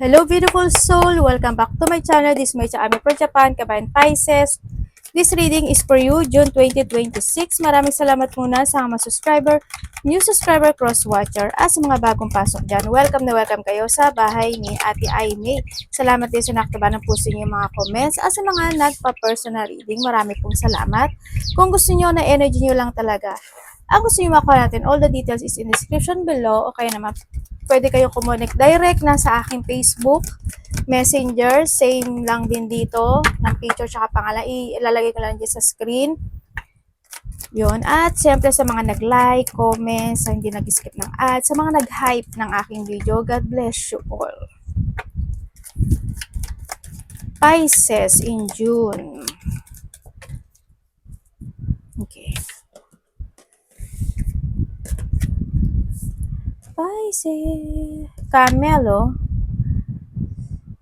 Hello beautiful soul! Welcome back to my channel. This is my channel for Japan, Kabayan Pisces. This reading is for you, June 2026. Maraming salamat muna sa mga subscriber, new subscriber, cross-watcher, at sa mga bagong pasok dyan. Welcome na welcome kayo sa bahay ni Ate Aimee. Salamat din sa nakataba ng puso niyo mga comments. At sa mga nagpa-personal reading, marami pong salamat. Kung gusto niyo na energy niyo lang talaga, ang gusto niyo makuha natin, all the details is in the description below o kaya naman pwede kayong kumonek direct na sa aking Facebook, Messenger, same lang din dito, ng picture tsaka pangalan, ilalagay ko lang dyan sa screen. Yun. At siyempre sa mga nag-like, comment, sa hindi nag-skip ng ads, sa mga nag-hype ng aking video, God bless you all. Pisces in June. Okay. Pisces. Camelo.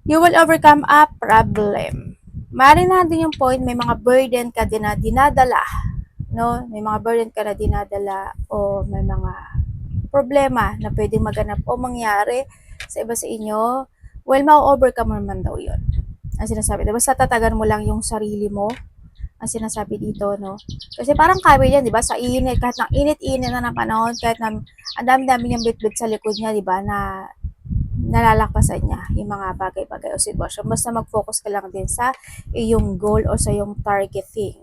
You will overcome a problem. Maaaring na din yung point, may mga burden ka din na dinadala. No? May mga burden ka na dinadala o may mga problema na pwedeng maganap o mangyari sa iba sa inyo. Well, ma-overcome mo naman daw yun. Ang sinasabi, diba? Basta tatagan mo lang yung sarili mo. Ang sinasabi dito, no? Kasi parang kami yan, di ba? Sa init, kahit na init-init na ng panahon, kahit na ang dami-dami niyang bit-bit sa likod niya, di ba? Na nalalakasan niya yung mga bagay-bagay o sitwasyon. Basta mag-focus ka lang din sa iyong goal o sa iyong targeting.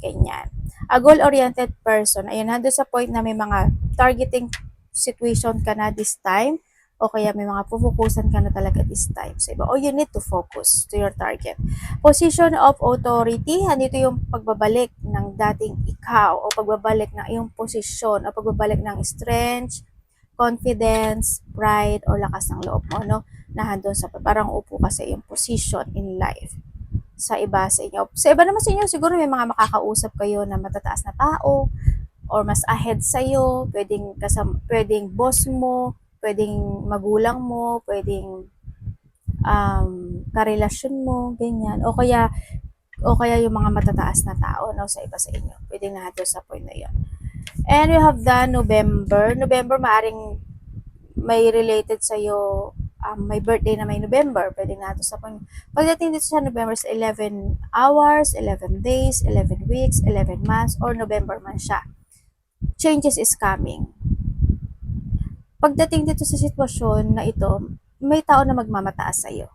Ganyan. A goal-oriented person, ayun, nandun sa point na may mga targeting situation ka na this time, o kaya may mga pufukusan ka na talaga this time sa iba. Or you need to focus to your target. Position of authority, andito yung pagbabalik ng dating ikaw o pagbabalik ng iyong posisyon o pagbabalik ng strength, confidence, pride, o lakas ng loob mo, no? Nahandon sa parang upo ka sa iyong position in life. Sa iba sa inyo. Sa iba naman sa inyo, siguro may mga makakausap kayo na matataas na tao or mas ahead sa iyo, pwedeng boss mo, pwedeng magulang mo, pwedeng karelasyon mo, ganyan. O kaya yung mga matataas na tao, no, sa iba sa inyo. Pwedeng nahandon sa point na 'yon. And we have the November. November, maaring may related sa'yo, may birthday na may November. Pwede na ito sa pagdating dito sa November sa 11 hours, 11 days, 11 weeks, 11 months, or November man siya. Changes is coming. Pagdating dito sa sitwasyon na ito, may tao na magmamataas sa'yo.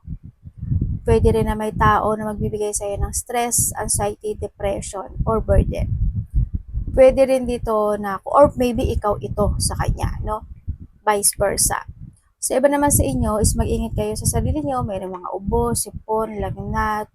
Pwede rin na may tao na magbibigay sa'yo ng stress, anxiety, depression, or burden. Pwede rin dito na, or maybe ikaw ito sa kanya, no? Vice versa. Sa iba naman sa inyo is mag-ingat kayo sa sarili nyo. Mayroong mga ubo, sipon, lagnat,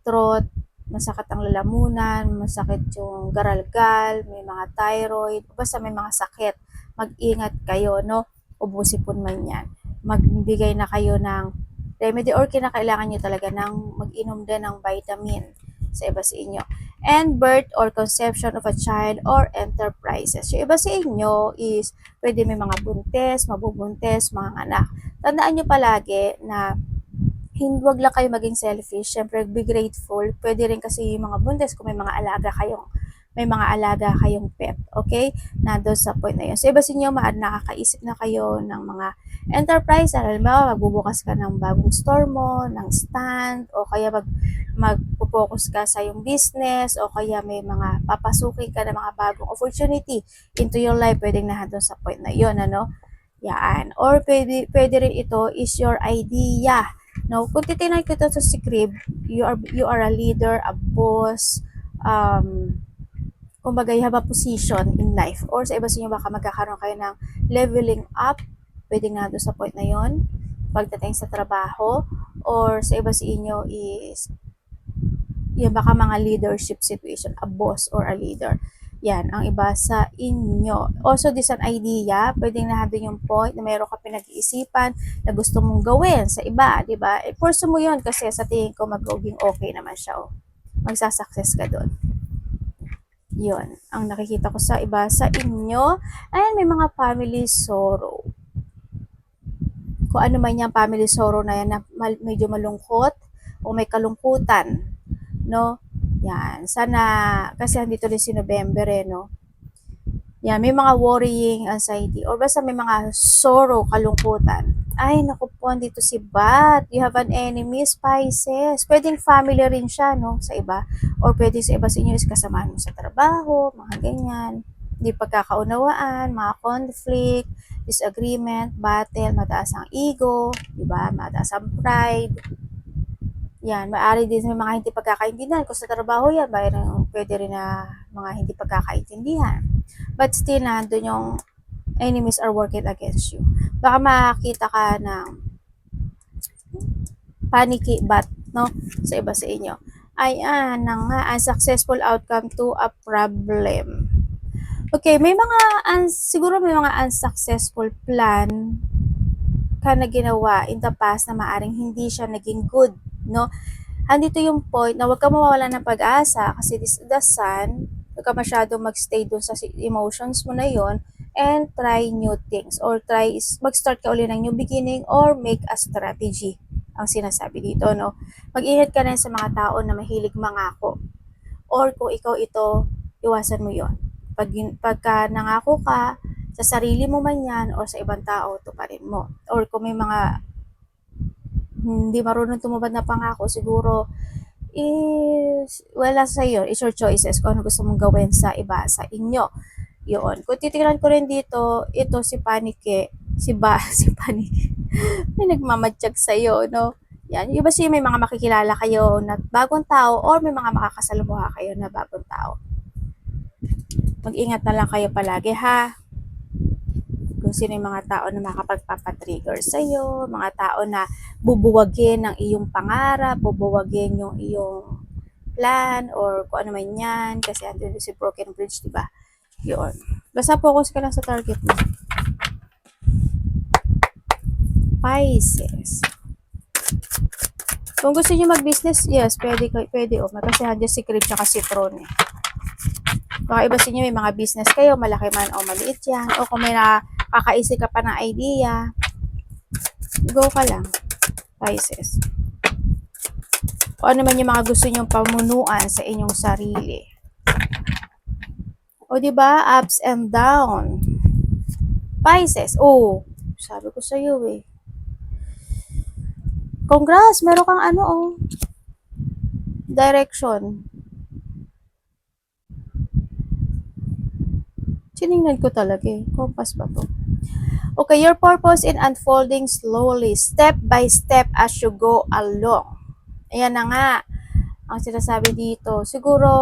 throat, masakit ang lalamunan, masakit yung garalgal, may mga thyroid, basta may mga sakit. Mag-ingat kayo, no? Ubo, sipon man yan. Magbigay na kayo ng remedy or kinakailangan nyo talaga ng mag-inom din ng vitamin sa iba sa inyo. And birth or conception of a child or enterprises. Yung iba sa inyo is pwede may mga buntis, mabubuntis, mga anak. Tandaan nyo palagi na wag lang kayo maging selfish. Siyempre, be grateful. Pwede rin kasi yung mga buntis kung may mga alaga kayong pet. Okay? Nandun sa point na yun. So, iba sa inyo, nakakaisip na kayo ng mga enterprise. Halimbawa, magbubukas ka ng bagong store mo, ng stand, o kaya magpo-focus ka sa yung business, o kaya may mga papasukin ka ng mga bagong opportunity into your life. Pwedeng nandun sa point na yun, ano? Yan. Or pwede rin ito is your idea. No, kung titingnan ko ito sa script, you are a leader, a boss, kumbaga you have a position in life. Or sa iba sa inyo, baka magkakaroon kayo ng leveling up, pwedeng na doon sa point na yon pagdating sa trabaho. Or sa iba sa inyo is yan, baka mga leadership situation, a boss or a leader. Yan, ang iba sa inyo. Also, this an idea, pwedeng nahandun yung point na mayroon ka pinag-iisipan na gusto mong gawin sa iba, di ba? Pursue mo yun kasi sa tingin ko magiging okay naman siya. Oh. Magsasucess ka doon. Yun, ang nakikita ko sa iba sa inyo. Ayan, may mga family sorrow. Kung ano man yung family sorrow na yan na medyo malungkot o may kalungkutan, no? Yan, sana, kasi andito rin si November no? Yan, may mga worrying, anxiety, or basta may mga sorrow, kalungkutan. Ay, naku po, dito si Bat. You have an enemy, Pisces. Pwedeng family rin siya, no, sa iba. Or pwede sa iba sa inyo is kasamahan mo sa trabaho, mga ganyan. Hindi pagkakaunawaan, mga conflict, disagreement, battle, mataas ang ego, di ba? Mataas ang pride. Yan, maaari din may mga hindi pagkakaintindihan. Kung sa trabaho yan, pwede rin na mga hindi pagkakaintindihan. But still, nandun yung enemies are working against you. Baka makakita ka ng panicky bat, no? Sa iba sa inyo. Ayan, nga, unsuccessful outcome to a problem. Okay, may mga, siguro may mga unsuccessful plan ka na ginawa in the past na maaring hindi siya naging good, no? Andito yung point na huwag ka mawawala ng pag-asa kasi this the sun, huwag ka masyadong magstay dun sa emotions mo na yon and try new things or mag-start ka ulit ng new beginning or make a strategy ang sinasabi dito, no? Mag-ingat ka rin sa mga tao na mahilig mangako or kung ikaw ito, iwasan mo yon. Pagka nangako ka, sa sarili mo man yan or sa ibang tao, tuparin mo. Or kung may mga hindi marunong tumupad na pangako, siguro is wala sa iyo. It's your choices kung ano gusto mong gawin sa iba, sa inyo. Yun. Kung titignan ko rin dito, ito si Panike, si Panike. May nagmamatsyag sa iyo, no? Yan. Yung ba siya may mga makikilala kayo na bagong tao or may mga makakasalamuha kayo na bagong tao. Mag-ingat na lang kayo palagi, ha? Kung sino yung mga tao na makapagpapatrigger sa'yo, mga tao na bubuwagin ng iyong pangarap, bubuwagin yung iyong plan, or kung ano man yan, kasi andun si Broken Bridge, diba? Yun. Basta focus ka lang sa target mo. Pisces. Kung gusto niyo mag-business, yes, pwede. Kasi andyan si Crib tsaka si Tron. Baka iba sa inyo may mga business kayo, malaki man o maliit yan, o kung may nakakaisip ka pa ng idea, go ka lang, Pisces. O ano man yung mga gusto nyong pamunuan sa inyong sarili. O diba, ups and down. Pisces, sabi ko sa iyo eh. Congrats, meron kang direction. Siningnan ko talaga eh. Compass ba to? Okay, your purpose in unfolding slowly, step by step as you go along. Ayan na nga ang sinasabi dito. Siguro,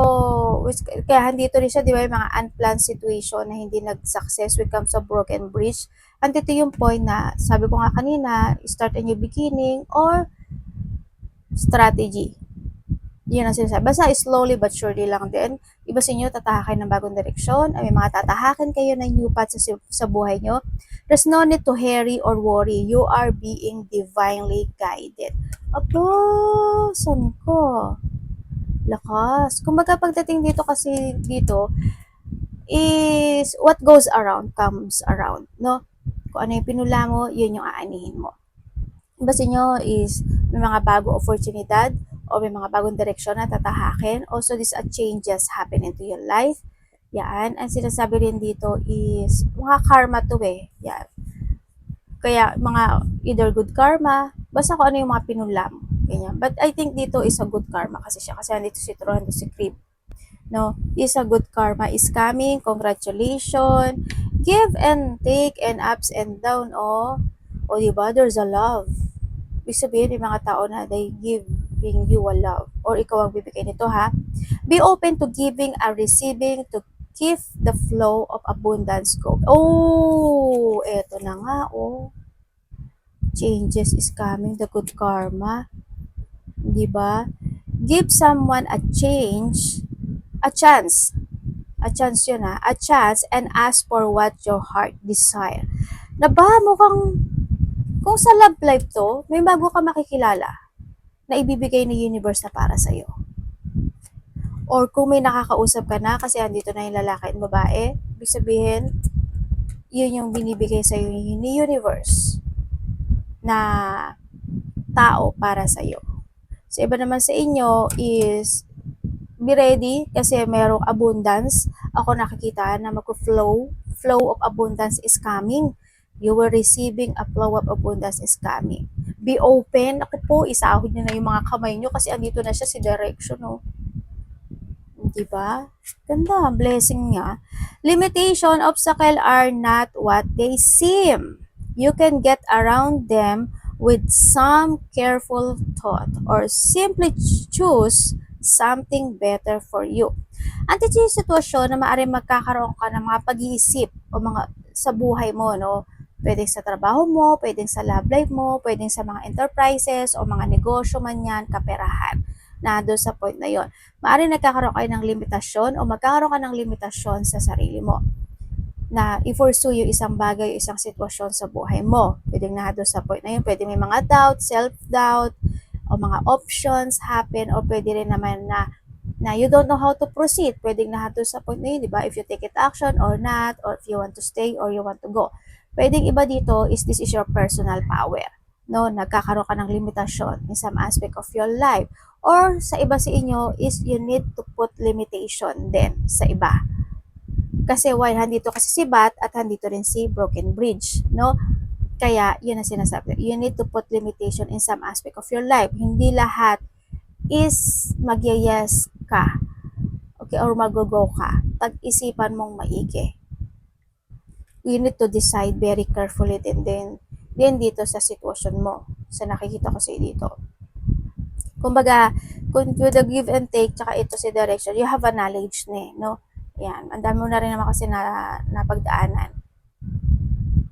kaya andito rin siya, di ba, yung mga unplanned situation na hindi nag-success when it comes to broken bridge. Andito yung point na, sabi ko nga kanina, start a new beginning or strategy. Yun ang sinasabi. Basta slowly but surely lang din. Iba sa inyo, tatahakin ng bagong direksyon. May mga tatahakin kayo ng new path sa buhay nyo. There's no need to hurry or worry. You are being divinely guided. Aba, saan ko? Lakas. Kumbaga pagdating dito kasi dito, is what goes around comes around, no? Kung ano yung pinula mo, yun yung aanihin mo. Iba sa inyo is may mga bago oportunidad o may mga bagong direksyon na tatahakin. Also, these changes happen into your life. Yan. Ang sinasabi rin dito is mga karma to eh. Yan. Kaya mga either good karma, basta kung ano yung mga pinula mo. Ganyan. But I think dito is a good karma kasi siya. Kasi nandito si Tron, si Crib. No? Is a good karma is coming. Congratulations. Give and take and ups and down. O diba? There's a love. Ibig sabihin, may mga tao na they giving you a love. Or ikaw ang bibigay nito, ha? Be open to giving and receiving to keep the flow of abundance go. Eto na nga, changes is coming, the good karma. Diba? Give someone a chance yun a chance and ask for what your heart desire. Mukhang, kung sa love life to, may bago ka makikilala na ibibigay ng universe na para sa'yo. Or kung may nakakausap ka na, kasi andito na yung lalaki at babae, ibig sabihin, yun yung binibigay sa'yo ni universe na tao para sa'yo. Sa iba naman sa inyo is be ready kasi merong abundance ako nakikita na flow of abundance is coming. You will receiving a flow of abundance is coming. Be open. Ako po, isahod nyo na yung mga kamay nyo kasi andito na siya si direction, no? Diba? Ganda, blessing niya. Limitation, obstacle are not what they seem. You can get around them with some careful thought or simply choose something better for you. Andito yung sitwasyon na maaaring magkakaroon ka ng mga pag-iisip o mga sa buhay mo, no? Pwedeng sa trabaho mo, pwedeng sa love life mo, pwedeng sa mga enterprises o mga negosyo man yan, kaperahan na doon sa point na yon. Maaaring nagkakaroon kayo ng limitasyon o magkakaroon ka ng limitasyon sa sarili mo na i-pursue yung isang bagay, isang sitwasyon sa buhay mo. Pwedeng na doon sa point na yun, pwede may mga doubt, self-doubt, o mga options happen, o pwede rin naman na you don't know how to proceed. Pwedeng na doon sa point na yun, di ba? If you take it action or not, or if you want to stay or you want to go. Pwedeng iba dito is this is your personal power. No, nagkakaroon ka ng limitasyon in some aspect of your life. Or sa iba sa inyo is you need to put limitation din sa iba. Kasi why? Handito kasi si Bat at handito rin si Broken Bridge. No? Kaya yun ang sinasabi. You need to put limitation in some aspect of your life. Hindi lahat is mag-yes ka. Okay, or mag-go ka. Pag-isipan mong maigi. You need to decide very carefully din dito sa sitwasyon mo. Sa nakikita ko sa dito. Kumbaga, kung with the give and take, tsaka ito si direction, you have a knowledge na no? Yan, ang dami mo na rin naman kasi napagdaanan.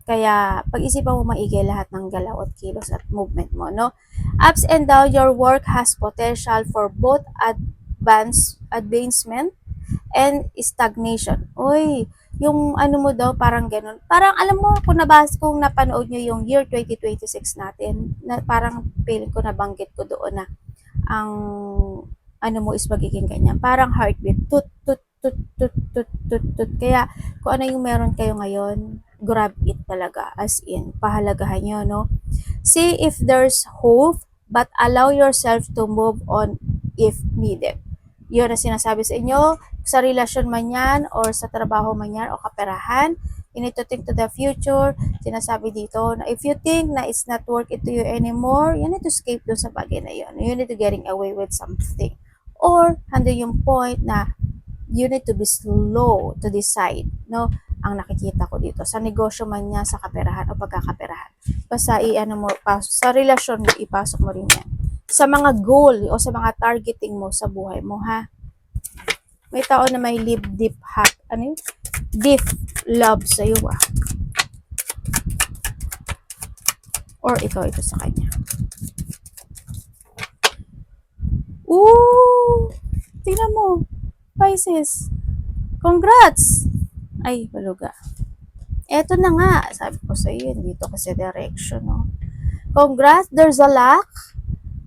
Kaya, pag-isipan mo maigi lahat ng galaw at kilos at movement mo, no? Ups and down, your work has potential for both advancement and stagnation. Uy, yung ano mo daw, parang ganun. Parang alam mo, kung napanood nyo yung year 2026 natin, na parang feeling ko nabanggit ko doon na ang ano mo is magiging ganyan. Parang heartbeat. Tut, tut, tut, tut, tut, tut, tut. Kaya, kung ano yung meron kayo ngayon, grab it talaga. As in, pahalagahan nyo, no? See if there's hope, but allow yourself to move on if needed. Yun ang sinasabi sa inyo, sa relasyon man yan, or sa trabaho man yan, o kaperahan, you need to think to the future. Sinasabi dito na if you think na it's not work it to you anymore, you need to escape doon sa bagay na yun. You need to getting away with something. Or, hando yung point na you need to be slow to decide, no? Ang nakikita ko dito, sa negosyo man niya, sa kaperahan o pagkakaperahan. Basta i-ano mo, sa relasyon mo, ipasok mo rin yan. Sa mga goal o sa mga targeting mo sa buhay mo, ha? May tao na may live deep heart, ano yun? Deep love sa'yo, ah. Or ikaw ito sa kanya. Ooh! Tingnan mo. Pisces. Congrats! Ay, baluga. Eto na nga. Sabi ko sa iyo, dito kasi direction, no? Congrats, there's a luck.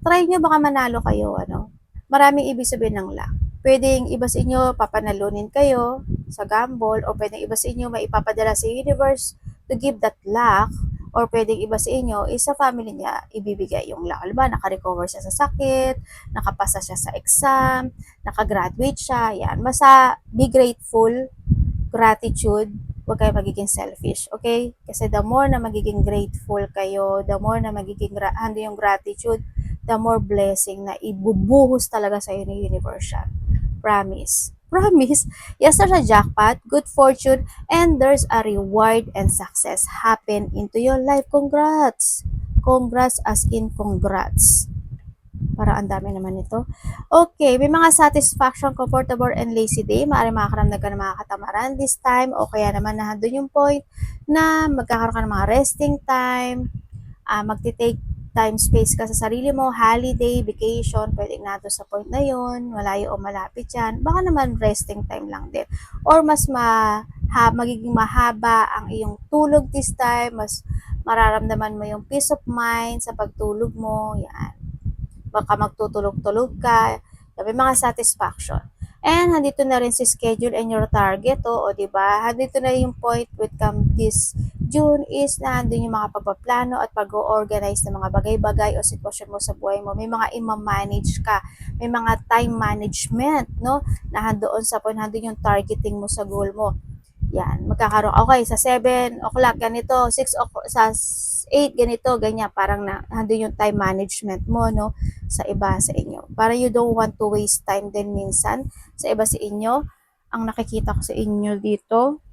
Try nyo, baka manalo kayo, ano? Maraming ibig sabihin ng luck. Pwedeng iba sa inyo, papanalunin kayo sa gamble, o pwedeng iba sa inyo, may ipapadala sa universe to give that luck, or pwedeng iba sa inyo, sa family niya, ibibigay yung luck. Alam ba, naka-recover siya sa sakit, nakapasa siya sa exam, nakagraduate siya, yan. Basta, be grateful, gratitude, huwag kayo magiging selfish, okay? Kasi the more na magiging grateful kayo, the more na magiging hando yung gratitude, the more blessing na ibubuhos talaga sa iyo ni universe. Promise. Promise. Yes, there's a jackpot, good fortune, and there's a reward and success happen into your life. Congrats. Congrats as in congrats. Para ang dami naman ito. Okay, may mga satisfaction, comfortable, and lazy day. Maaaring makakaramdam ka ng mga katamaran this time, o kaya naman nandun yung point na magkakaroon ka ng mga resting time, magti-take time space ka sa sarili mo, holiday, vacation, pwedeng nato sa point na yon, malayo o malapit yan, baka naman resting time lang din. Or mas magiging mahaba ang iyong tulog this time, mas mararamdaman mo yung peace of mind sa pagtulog mo, yan. Baka magtutulog-tulog ka, may mga satisfaction. And handito na rin si schedule and your target, o 'di ba? Handito na yung point with come this June is na andun yung mga pagpaplano at pag-organize ng mga bagay-bagay o sitwasyon mo sa buhay mo. May mga ima-manage ka, may mga time management, no? Na handoon sa point, handun yung targeting mo sa goal mo. Yan, magkakaroon, okay, sa 7 o'clock ganito, 6 o'clock, sa 8 ganito, ganyan, parang handun yung time management mo, no, sa iba sa inyo. Para you don't want to waste time din minsan sa iba sa inyo. Ang nakikita ko sa inyo dito,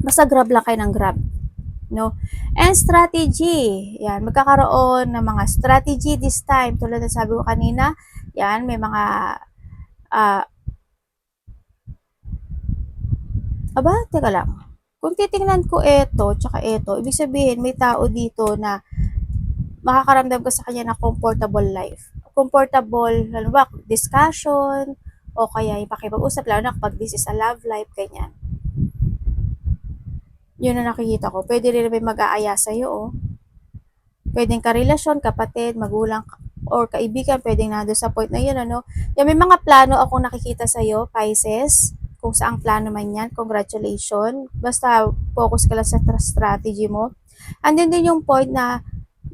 basta grab lang kayo ng grab, no? And strategy, yan, magkakaroon ng mga strategy this time, tulad ng sabi ko kanina, yan, may mga, uh, teka lang, kung titingnan ko ito, tsaka ito, ibig sabihin, may tao dito na makakaramdam ka sa kanya ng comfortable life. Comfortable, ano ba, discussion, o kaya yung pakipag-usap, lalo na kapag this is a love life, ganyan. Yun na nakikita ko. Pwede rin may mag-aaya sa'yo, oh. Pwedeng karelasyon, kapatid, magulang, or kaibigan, pwedeng nado sa point na yun, ano. Yan, may mga plano akong nakikita sa'yo, Pisces, kung saang plano man yan, congratulations. Basta focus ka lang sa strategy mo. And then din yung point na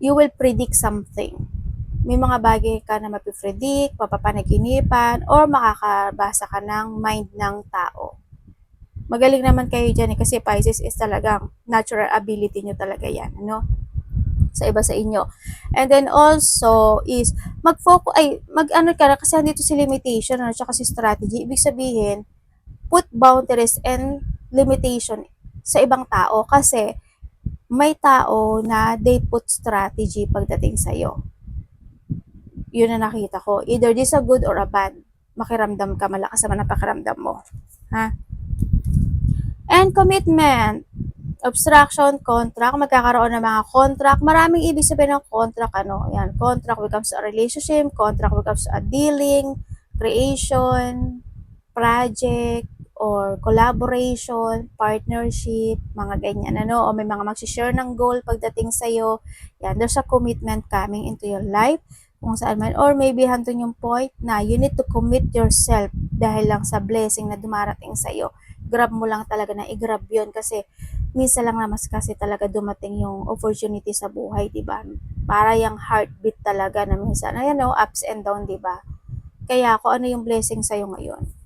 you will predict something. May mga bagay ka na mapipredict, papapanaginipan, or makakabasa ka ng mind ng tao. Magaling naman kayo dyan kasi Pisces is talagang natural ability nyo talaga yan, ano? Sa iba sa inyo. And then also is mag-focus, mag-ano ka na, kasi dito si limitation, ano, tsaka si strategy. Ibig sabihin, put boundaries and limitation sa ibang tao kasi may tao na they put strategy pagdating sa'yo. Yun na nakita ko. Either this a good or a bad. Makiramdam ka, malakas naman ang pakiramdam mo. Ha? And commitment, obstruction, contract, magkakaroon ng mga contract. Maraming ibig sabihin ng contract, ano, yan, contract becomes a relationship, contract becomes a dealing, creation, project, or collaboration, partnership, mga ganyan, ano, o may mga mag-share ng goal pagdating sa'yo. Yan, there's a commitment coming into your life, kung saan man, or maybe hantun yung point na you need to commit yourself dahil lang sa blessing na dumarating sa'yo. Grab mo lang talaga na i-grab yun kasi minsan lang naman kasi talaga dumating yung opportunity sa buhay, di ba? Para yung heartbeat talaga na minsan, ayan o, ups and down, di ba? Kaya kung ano yung blessing sa'yo ngayon,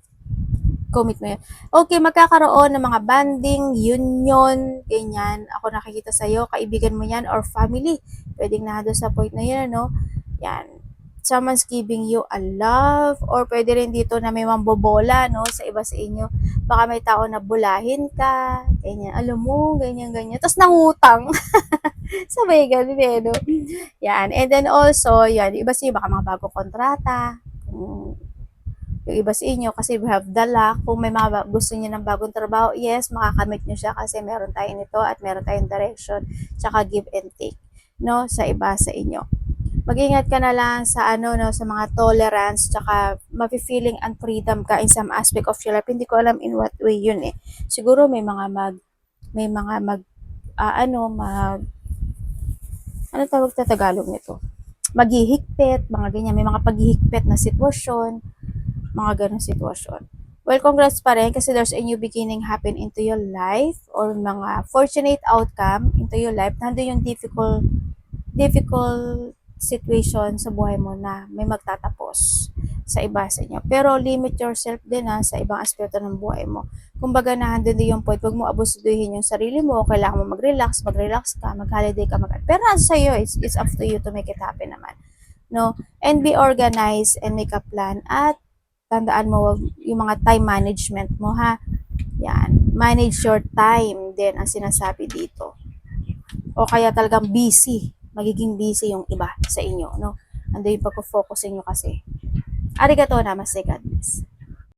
commit mo yun. Okay, magkakaroon ng mga banding, union, ganyan. Ako nakikita sa'yo, kaibigan mo yan or family. Pwedeng na doon sa point na yun, ano? Yan. Someone's giving you a love, or pwede rin dito na may mambobola, no, sa iba sa inyo. Baka may tao na bulahin ka, ganyan, alam mo, ganyan, ganyan. Tapos nangutang. Sabay ganun eh, no? Yan. And then also, yan, iba sa inyo, baka mga bagong kontrata. Yung iba sa inyo, kasi we have the luck. Kung may mga gusto niyo ng bagong trabaho, yes, makakamit niyo siya kasi meron tayo nito at meron tayong direction, tsaka give and take, no, sa iba sa inyo. Mag-ingat ka na lang sa ano, no, sa mga tolerance, tsaka mafe-feeling unfreedom ka in some aspect of your life. Hindi ko alam in what way yun eh. Siguro may mga ano tawag sa Tagalog nito? Maghihigpit, mga ganyan. May mga paghihigpit na sitwasyon, mga ganong sitwasyon. Well, congrats pa rin kasi there's a new beginning happen into your life or mga fortunate outcome into your life. Nandun yung difficult situation sa buhay mo na may magtatapos sa iba sa inyo. Pero limit yourself din sa ibang aspeto ng buhay mo. Kumbaga nandun din yung point, wag mo abusuhin yung sarili mo, kailangan mo mag-relax ka, mag-holiday ka, pero nasa sa'yo, it's up to you to make it happen naman. No? And be organized and make a plan at tandaan mo yung mga time management mo, ha. Yan. Manage your time din ang sinasabi dito. O kaya talagang busy. Magiging busy yung iba sa inyo, no? Ando yung pagpo-focus inyo kasi. Arigato namaste, God bless.